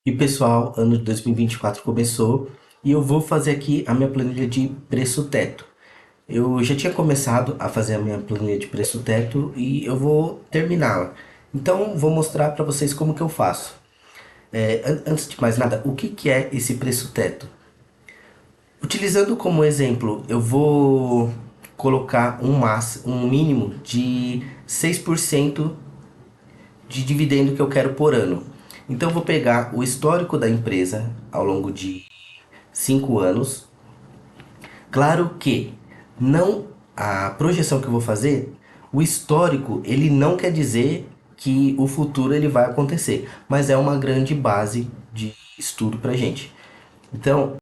E pessoal, ano de 2024 começou e eu vou fazer aqui a minha planilha de preço teto. Eu já tinha começado a fazer a minha planilha de preço teto e eu vou terminá-la. Então vou mostrar para vocês como que eu faço. Antes de mais nada, o que que é esse preço teto? Utilizando como exemplo, eu vou colocar um mínimo de 6% de dividendo que eu quero por ano. Então eu vou pegar o histórico da empresa ao longo de 5 anos. Claro que não a projeção que eu vou fazer, o histórico, ele não quer dizer que o futuro ele vai acontecer, mas é uma grande base de estudo pra gente. Então,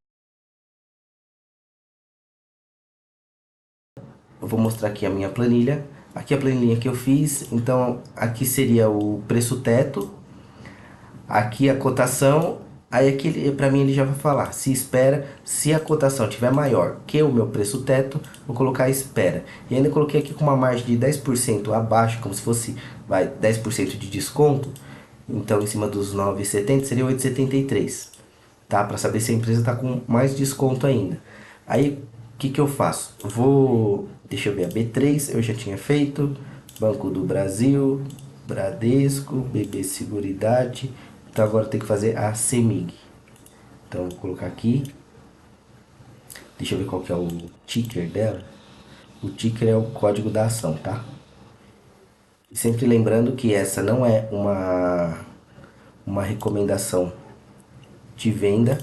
eu vou mostrar aqui a minha planilha. Aqui a planilha que eu fiz. Então, aqui seria o preço teto, aqui a cotação, aí aqui para mim ele já vai falar, se espera, se a cotação tiver maior que o meu preço teto, vou colocar espera. E ainda coloquei aqui com uma margem de 10% abaixo, como se fosse, vai, 10% de desconto. Então, em cima dos 9,70 seria 8,73, tá? Para saber se a empresa está com mais desconto ainda. Aí, o que que eu faço? Deixa eu ver, a B3 eu já tinha feito, Banco do Brasil, Bradesco, BB Seguridade. Então agora tem que fazer a CEMIG. Então vou colocar aqui. Deixa eu ver qual que é o ticker dela. O ticker é o código da ação, tá? E sempre lembrando que essa não é uma recomendação de venda.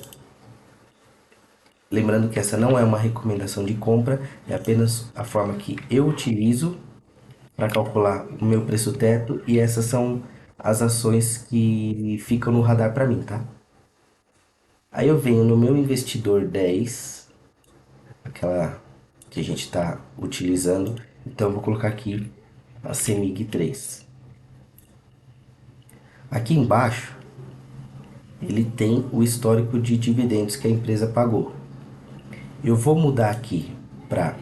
Lembrando que essa não é uma recomendação de compra, é apenas a forma que eu utilizo para calcular o meu preço teto e essas são as ações que ficam no radar para mim, tá? Aí eu venho no meu investidor 10, aquela que a gente está utilizando, então eu vou colocar aqui a CEMIG 3. Aqui embaixo ele tem o histórico de dividendos que a empresa pagou. Eu vou mudar aqui para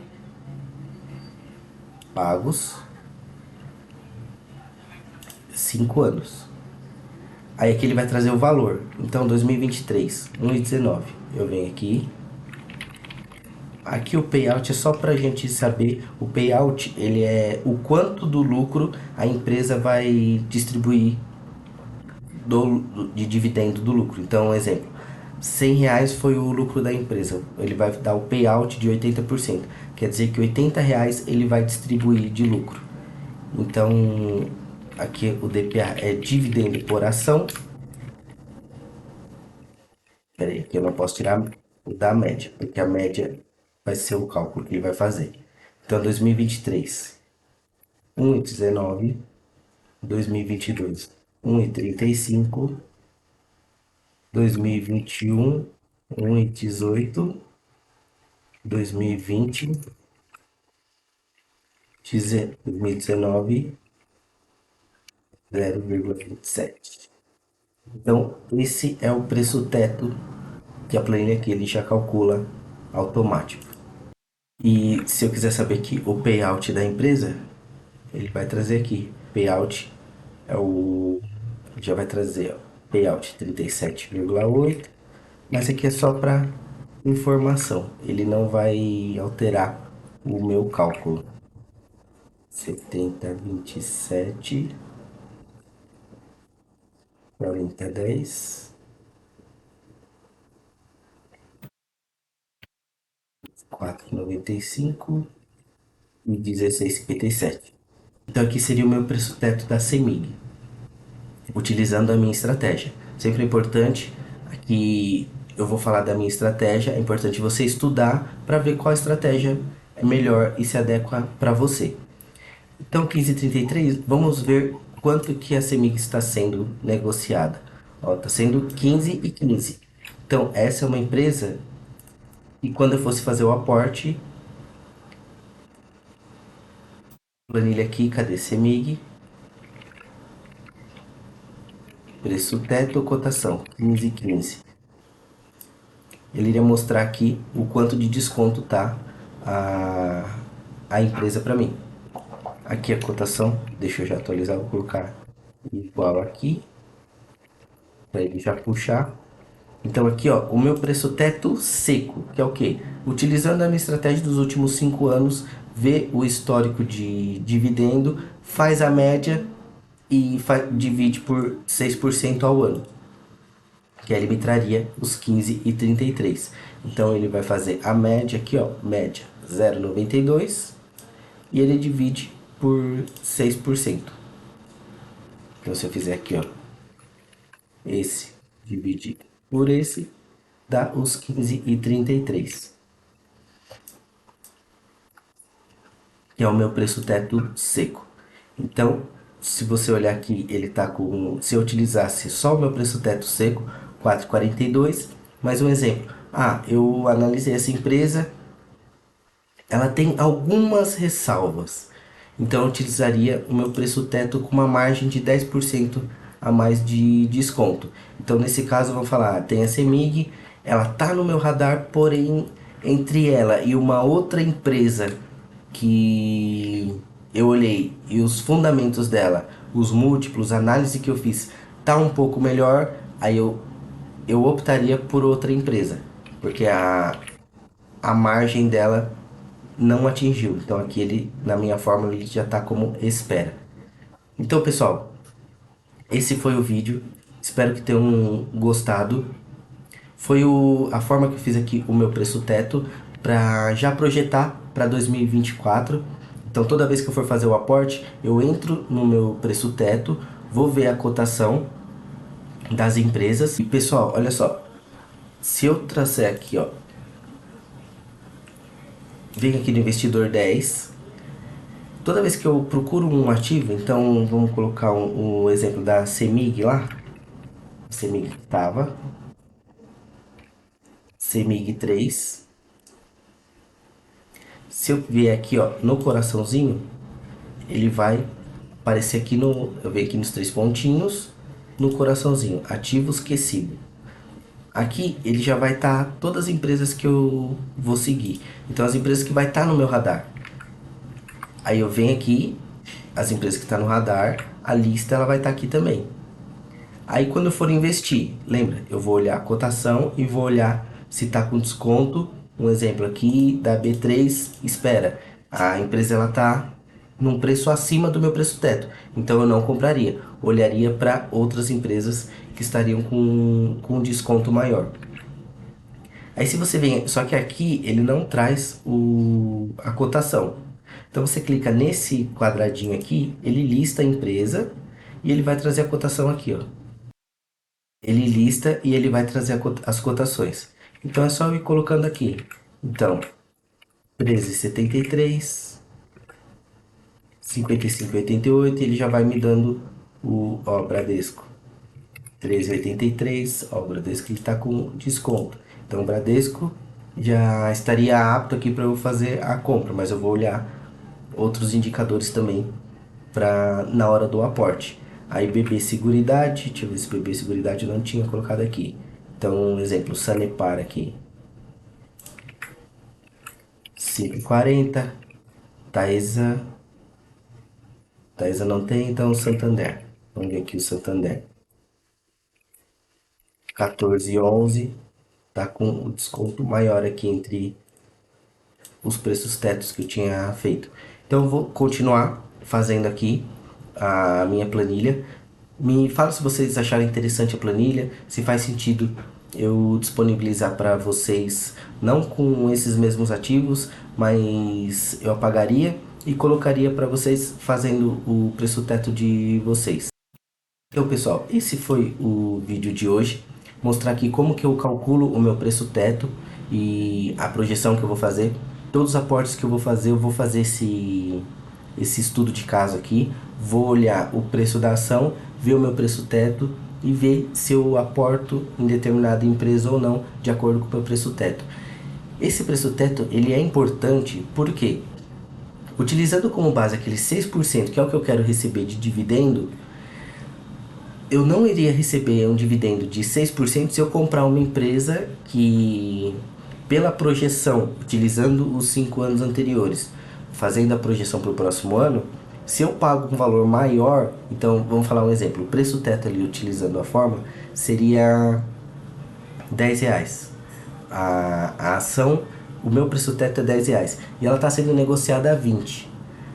pagos 5 anos. Aí aqui ele vai trazer o valor. Então 2023, 1,19. Eu venho aqui. Aqui o payout é só para a gente saber. O payout ele é o quanto do lucro a empresa vai distribuir de dividendo do lucro. Então, um exemplo, R$ 100 foi o lucro da empresa. Ele vai dar o payout de 80%. Quer dizer que R$ 80 ele vai distribuir de lucro. Então, aqui o DPA é dividendo por ação. Espera aí, que eu não posso tirar o da média, porque a média vai ser o cálculo que ele vai fazer. Então, 2023, 1,19, 2022, 1,35, 2021, 1,18, 2020, 2019, 0,27. Então, esse é o preço teto que a planilha aqui ele já calcula automático. E se eu quiser saber aqui o payout da empresa, ele vai trazer aqui. Payout é o. Já vai trazer, ó, payout 37,8. Mas aqui é só para informação. Ele não vai alterar o meu cálculo. 70, 27, 40, 10, 4,95 e 16,57. Então aqui seria o meu preço teto da CEMIG, utilizando a minha estratégia. Sempre é importante, aqui eu vou falar da minha estratégia, é importante você estudar para ver qual estratégia é melhor e se adequa para você. Então 15,33, vamos ver quanto que a CEMIG está sendo negociada. Está sendo 15,15. Então essa é uma empresa e quando eu fosse fazer o aporte, planilha aqui, cadê CEMIG? Preço teto ou cotação, 15,15. Ele iria mostrar aqui o quanto de desconto tá a empresa para mim. Aqui a cotação, deixa eu já atualizar, vou colocar igual aqui. para ele já puxar. Então aqui, ó, o meu preço teto seco, que é o quê? Utilizando a minha estratégia dos últimos 5 anos, vê o histórico de dividendo, faz a média e divide por 6% ao ano, que aí ele me traria os 15,33. Então ele vai fazer a média aqui, ó, média 0,92 e ele divide por 6%. Então se eu fizer aqui, ó, esse dividido por esse, dá os 15,33, que é o meu preço teto seco. Então, se você olhar aqui, ele tá com, se eu utilizasse só o meu preço teto seco, 4,42, mais um exemplo. Ah, eu analisei essa empresa, ela tem algumas ressalvas. Então eu utilizaria o meu preço teto com uma margem de 10% a mais de desconto. Então nesse caso vamos falar, tem a CEMIG, ela tá no meu radar, porém entre ela e uma outra empresa que eu olhei e os fundamentos dela, os múltiplos, a análise que eu fiz, tá um pouco melhor, aí eu optaria por outra empresa, porque a margem dela não atingiu. Então aqui ele, na minha fórmula, ele já está como espera. Então pessoal, esse foi o vídeo. Espero que tenham gostado. Foi a forma que eu fiz aqui o meu preço teto para já projetar para 2024. Então toda vez que eu for fazer o aporte, eu entro no meu preço teto, vou ver a cotação das empresas. E pessoal, olha só, se eu trazer aqui, ó, vem aqui no investidor 10. Toda vez que eu procuro um ativo, então vamos colocar um exemplo da CEMIG lá. CEMIG estava, CEMIG 3. Se eu vier aqui, ó, no coraçãozinho, ele vai aparecer aqui no, eu venho aqui nos 3 pontinhos, no coraçãozinho, ativo esquecido. Aqui ele já vai estar todas as empresas que eu vou seguir. Então as empresas que vai estar no meu radar. Aí eu venho aqui, as empresas que estão no radar, a lista ela vai estar aqui também. Aí quando eu for investir, lembra, eu vou olhar a cotação e vou olhar se está com desconto. Um exemplo aqui da B3, espera, a empresa ela está num preço acima do meu preço teto, então eu não compraria, olharia para outras empresas que estariam com um desconto maior. Aí se você vem, só que aqui ele não traz a cotação. Então você clica nesse quadradinho aqui, ele lista a empresa e ele vai trazer a cotação aqui, ó. Ele lista e ele vai trazer as cotações. Então é só eu ir colocando aqui. Então, 13,73, 55,88, ele já vai me dando ó, Bradesco. 13,83, ó, o Bradesco ele está com desconto. Então o Bradesco já estaria apto aqui para eu fazer a compra, mas eu vou olhar outros indicadores também para na hora do aporte. Aí BB Seguridade, deixa eu ver se BB Seguridade eu não tinha colocado aqui. Então, um exemplo, Sanepar aqui. 5,40. Taesa. Taesa não tem, então Santander. Vamos ver aqui o Santander. 14,11. Tá com o desconto maior aqui entre os preços tetos que eu tinha feito. Então eu vou continuar fazendo aqui a minha planilha. Me fala se vocês acharam interessante a planilha, se faz sentido eu disponibilizar para vocês, não com esses mesmos ativos, mas eu apagaria e colocaria para vocês fazendo o preço teto de vocês. Então pessoal, esse foi o vídeo de hoje, mostrar aqui como que eu calculo o meu preço teto e a projeção que eu vou fazer. Todos os aportes que eu vou fazer esse estudo de caso aqui, vou olhar o preço da ação, ver o meu preço teto e ver se eu aporto em determinada empresa ou não, de acordo com o meu preço teto. Esse preço teto ele é importante porque, utilizando como base aquele 6%, que é o que eu quero receber de dividendo, eu não iria receber um dividendo de 6% se eu comprar uma empresa que, pela projeção, utilizando os 5 anos anteriores, fazendo a projeção para o próximo ano, se eu pago um valor maior, então vamos falar um exemplo, o preço teto ali utilizando a fórmula, seria R$10. A ação, o meu preço teto é R$10 e ela está sendo negociada a 20.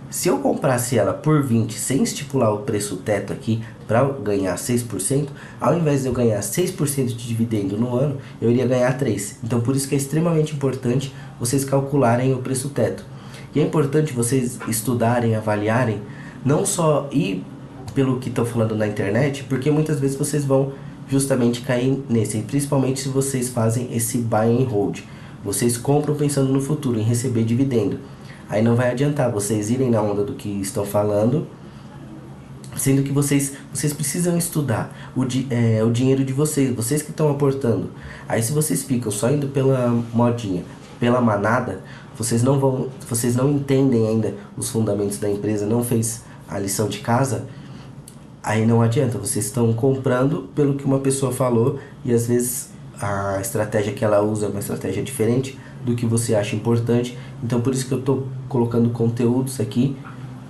Se eu comprasse ela por 20 sem estipular o preço teto aqui para ganhar 6%, ao invés de eu ganhar 6% de dividendo no ano, eu iria ganhar 3%. Então por isso que é extremamente importante vocês calcularem o preço teto. E é importante vocês estudarem, avaliarem, não só ir pelo que estão falando na internet, porque muitas vezes vocês vão justamente cair nesse, principalmente se vocês fazem esse buy and hold. Vocês compram pensando no futuro, em receber dividendo. Aí não vai adiantar vocês irem na onda do que estão falando, sendo que vocês precisam estudar o dinheiro de vocês que estão aportando. Aí se vocês ficam só indo pela modinha, pela manada, vocês não entendem ainda os fundamentos da empresa, não fez a lição de casa, aí não adianta, vocês estão comprando pelo que uma pessoa falou e às vezes a estratégia que ela usa é uma estratégia diferente do que você acha importante. Então por isso que eu estou colocando conteúdos aqui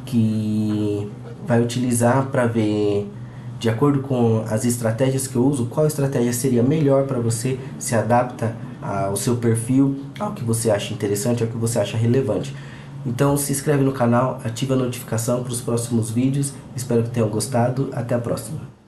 que vai utilizar para ver, de acordo com as estratégias que eu uso, qual estratégia seria melhor para você, se adapta ao seu perfil, ao que você acha interessante, ao que você acha relevante. Então se inscreve no canal, ativa a notificação para os próximos vídeos, espero que tenham gostado, até a próxima.